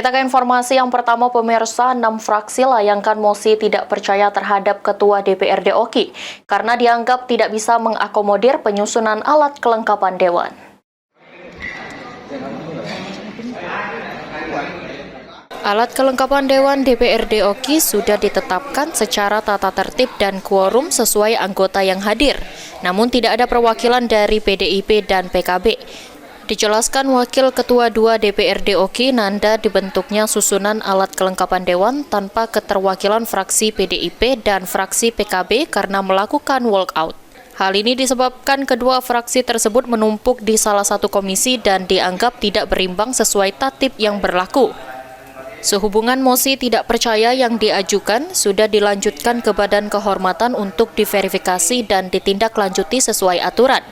Kita ke informasi yang pertama, pemirsa. 6 fraksi layangkan mosi tidak percaya terhadap Ketua DPRD Oki karena dianggap tidak bisa mengakomodir penyusunan alat kelengkapan Dewan. Alat kelengkapan Dewan DPRD Oki sudah ditetapkan secara tata tertib dan quorum sesuai anggota yang hadir, namun tidak ada perwakilan dari PDIP dan PKB. Dijelaskan Wakil Ketua 2 DPRD Oki, Nanda, dibentuknya susunan alat kelengkapan Dewan tanpa keterwakilan fraksi PDIP dan fraksi PKB karena melakukan walkout. Hal ini disebabkan kedua fraksi tersebut menumpuk di salah satu komisi dan dianggap tidak berimbang sesuai tatib yang berlaku. Sehubungan mosi tidak percaya yang diajukan sudah dilanjutkan ke Badan Kehormatan untuk diverifikasi dan ditindaklanjuti sesuai aturan.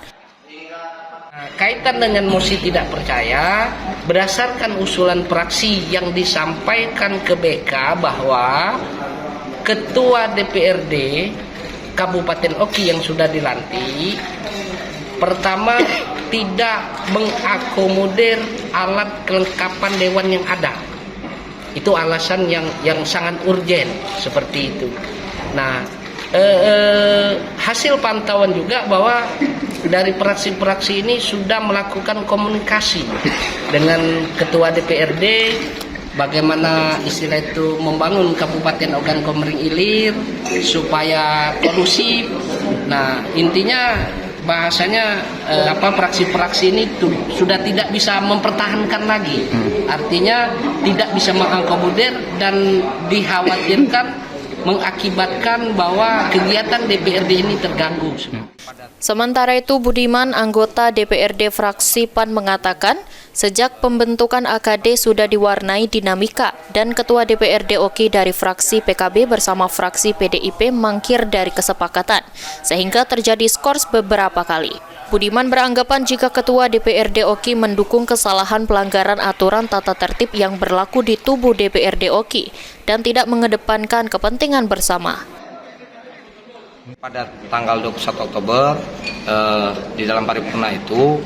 Kaitan dengan mosi tidak percaya, berdasarkan usulan fraksi yang disampaikan ke BK bahwa Ketua DPRD Kabupaten Oki yang sudah dilantik, pertama tidak mengakomodir alat kelengkapan Dewan yang ada. Itu alasan yang sangat urgen seperti itu. Nah, hasil pantauan juga bahwa dari fraksi-fraksi ini sudah melakukan komunikasi dengan Ketua DPRD bagaimana istilah itu membangun Kabupaten Ogan Komering Ilir supaya kondusif. Nah, intinya bahasanya fraksi-fraksi ini sudah tidak bisa mempertahankan lagi. Artinya tidak bisa mengakomodir dan dikhawatirkan mengakibatkan bahwa kegiatan DPRD ini terganggu. Sementara itu, Budiman, anggota DPRD fraksi PAN, mengatakan sejak pembentukan AKD sudah diwarnai dinamika dan Ketua DPRD Oki dari fraksi PKB bersama fraksi PDIP mangkir dari kesepakatan, sehingga terjadi skors beberapa kali. Budiman beranggapan jika Ketua DPRD Oki mendukung kesalahan pelanggaran aturan tata tertib yang berlaku di tubuh DPRD Oki dan tidak mengedepankan kepentingan bersama. Pada tanggal 21 Oktober di dalam paripurna itu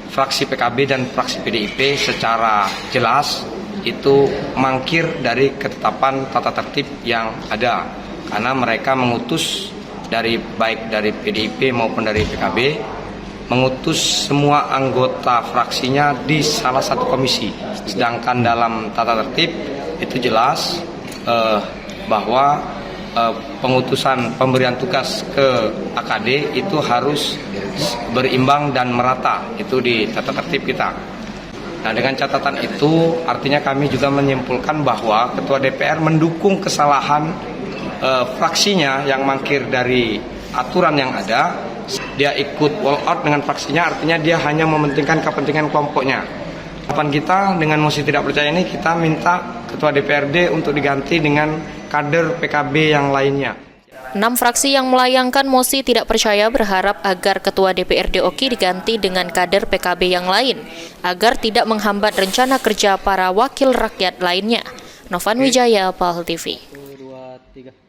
fraksi PKB dan fraksi PDIP secara jelas itu mangkir dari ketetapan tata tertib yang ada karena mereka mengutus baik dari PDIP maupun dari PKB mengutus semua anggota fraksinya di salah satu komisi, sedangkan dalam tata tertib itu jelas bahwa pengutusan pemberian tugas ke AKD itu harus berimbang dan merata, itu di tata tertib kita. Nah, dengan catatan itu artinya kami juga menyimpulkan bahwa Ketua DPR mendukung kesalahan fraksinya yang mangkir dari aturan yang ada. Dia ikut walkout dengan fraksinya, artinya dia hanya mementingkan kepentingan kelompoknya. Harapan kita dengan mosi tidak percaya ini, kita minta Ketua DPRD untuk diganti dengan kader PKB yang lainnya. 6 fraksi yang melayangkan mosi tidak percaya berharap agar Ketua DPRD Oki diganti dengan kader PKB yang lain, agar tidak menghambat rencana kerja para wakil rakyat lainnya. Novan Wijaya, PAL TV. 1, 2, 3.